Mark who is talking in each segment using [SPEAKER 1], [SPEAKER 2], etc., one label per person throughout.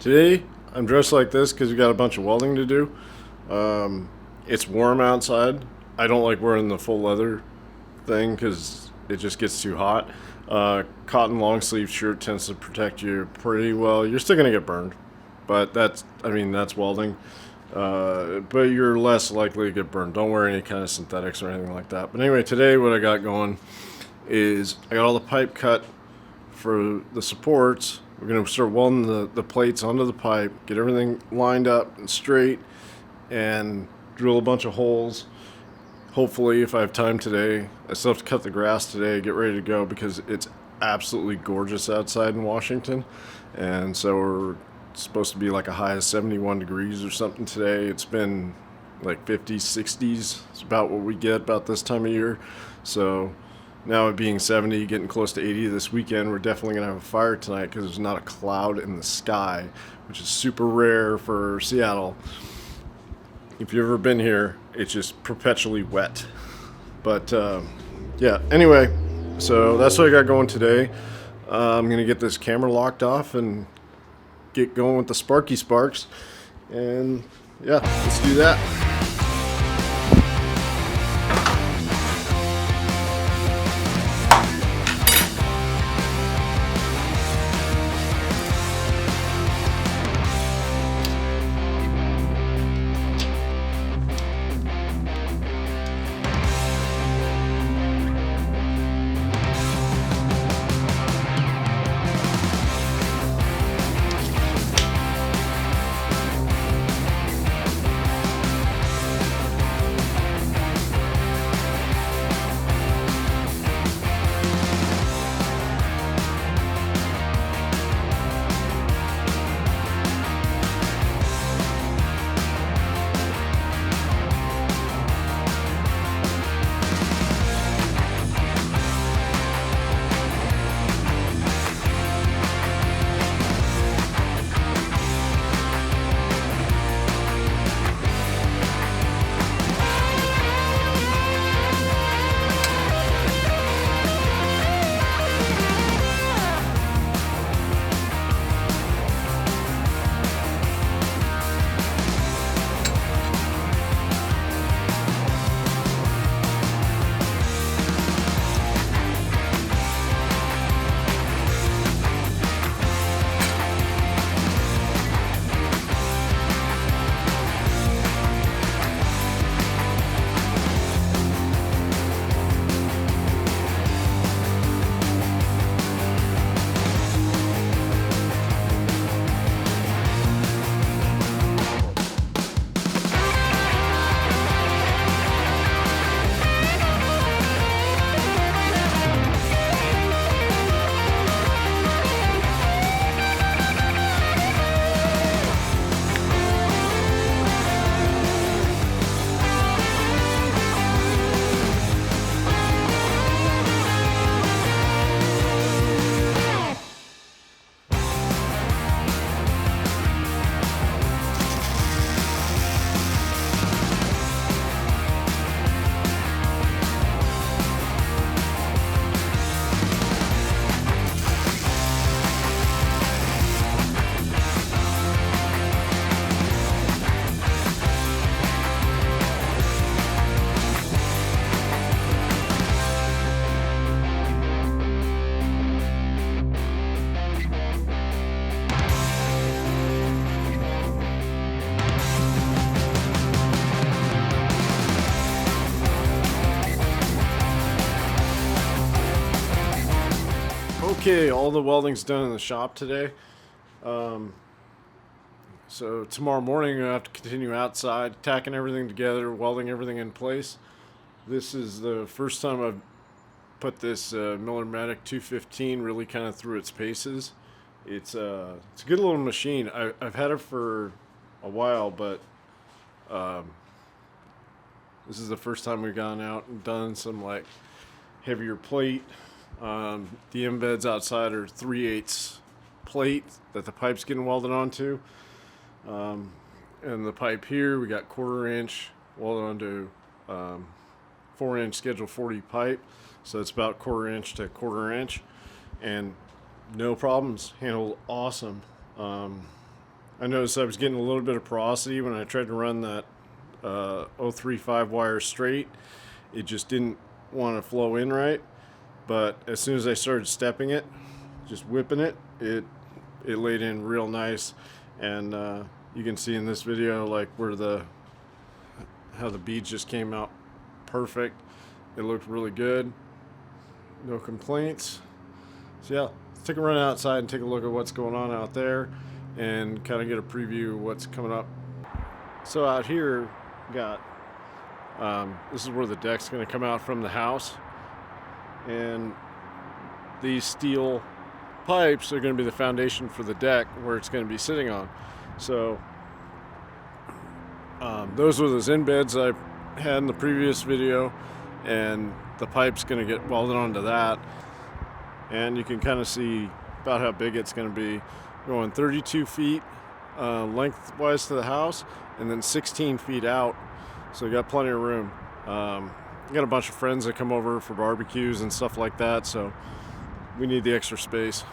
[SPEAKER 1] Today, I'm dressed like this because we got a bunch of welding to do. It's warm outside. I don't like wearing the full leather thing because it just gets too hot. Cotton long sleeve shirt tends to protect you pretty well. You're still gonna get burned, but that's welding. But you're less likely to get burned. Don't wear any kind of synthetics or anything like that. But anyway, today what I got going is I got all the pipe cut for the supports. We're going to start welding the plates onto the pipe, get everything lined up and straight, and drill a bunch of holes. Hopefully, if I have time today, I still have to cut the grass today, get ready to go because it's absolutely gorgeous outside in Washington. And so we're supposed to be like a high of 71 degrees or something today. It's been like 50s, 60s. It's about what we get about this time of year. So now it being 70, getting close to 80 this weekend, we're definitely going to have a fire tonight because there's not a cloud in the sky, which is super rare for Seattle. If you've ever been here, it's just perpetually wet. But yeah, anyway, so that's what I got going today. I'm going to get this camera locked off and get going with the Sparky Sparks. And yeah, let's do that. Okay, all the welding's done in the shop today. So tomorrow morning I have to continue outside, tacking everything together, welding everything in place. This is the first time I've put this Miller Matic 215 really kind of through its paces. It's a good little machine. I've had it for a while, but this is the first time we've gone out and done some like heavier plate. The embeds outside are 3/8 plate that the pipe's getting welded onto. And the pipe here, we got 1/4 inch welded onto 4-inch schedule 40 pipe. So it's about 1/4 inch to 1/4 inch. And no problems, handled awesome. I noticed I was getting a little bit of porosity when I tried to run that 035 wire straight. It just didn't want to flow in right. But as soon as I started stepping it, just whipping it, it laid in real nice. And you can see in this video like how the beads just came out perfect. It looked really good. No complaints. So yeah, let's take a run outside and take a look at what's going on out there and kind of get a preview of what's coming up. So out here, got this is where the deck's going to come out from the house, and these steel pipes are going to be the foundation for the deck where it's going to be sitting on. So those were those embeds I had in the previous video, and the pipe's going to get welded onto that, and you can kind of see about how big it's going to be, going 32 feet lengthwise to the house, and then 16 feet out, so you got plenty of room. Got a bunch of friends that come over for barbecues and stuff like that, so we need the extra space.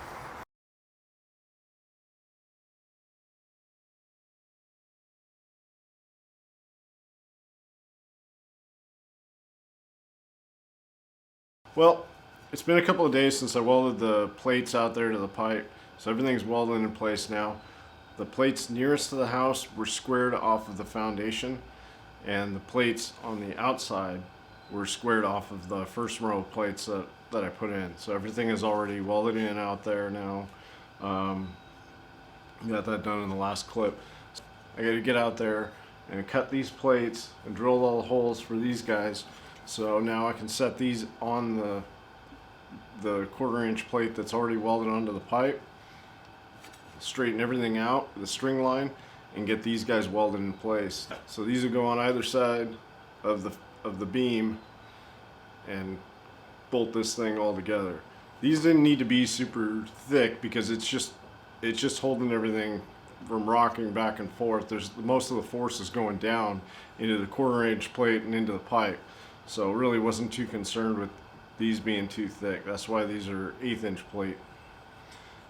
[SPEAKER 1] Well, it's been a couple of days since I welded the plates out there to the pipe, so everything's welded in place now. The plates nearest to the house were squared off of the foundation, and the plates on the outside were squared off of the first row of plates that I put in. So everything is already welded in out there now. Got that done in the last clip. I got to get out there and cut these plates and drill all the holes for these guys. So now I can set these on the 1/4 inch plate that's already welded onto the pipe, straighten everything out with a string line, and get these guys welded in place. So these will go on either side of the beam and bolt this thing all together. These didn't need to be super thick because it's just holding everything from rocking back and forth. Most of the force is going down into the 1/4 inch plate and into the pipe. So really wasn't too concerned with these being too thick. That's why these are 1/8 inch plate.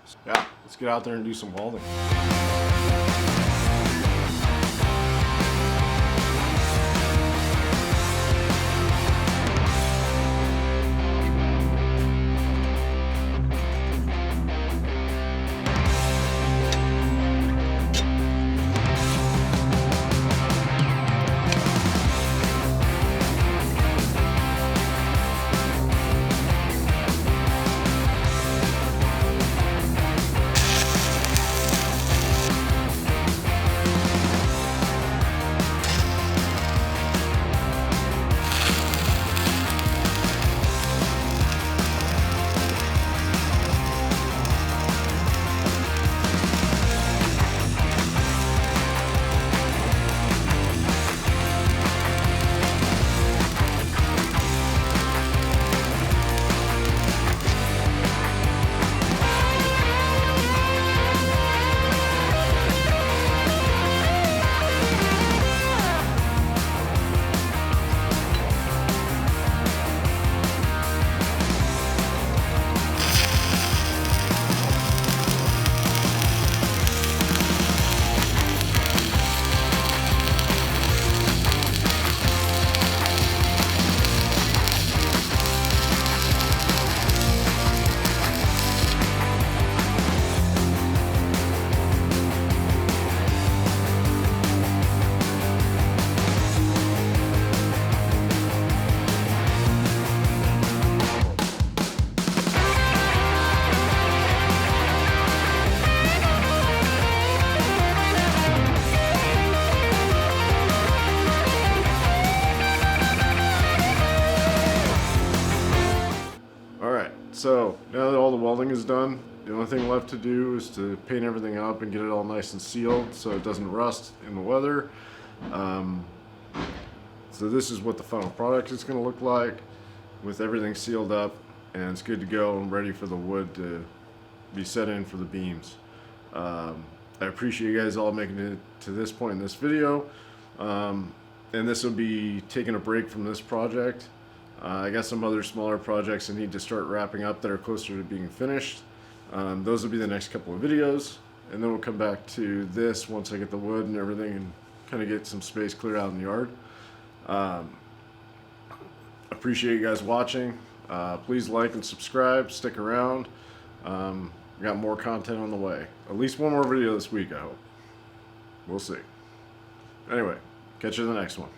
[SPEAKER 1] So yeah, let's get out there and do some welding. So now that all the welding is done, the only thing left to do is to paint everything up and get it all nice and sealed so it doesn't rust in the weather. So this is what the final product is going to look like with everything sealed up, and it's good to go and ready for the wood to be set in for the beams. I appreciate you guys all making it to this point in this video, and this will be taking a break from this project. I got some other smaller projects that need to start wrapping up that are closer to being finished. Those will be the next couple of videos. and then we'll come back to this once I get the wood and everything and kind of get some space cleared out in the yard. Appreciate you guys watching. Please like and subscribe. Stick around. We got more content on the way. At least one more video this week, I hope. We'll see. Anyway, catch you in the next one.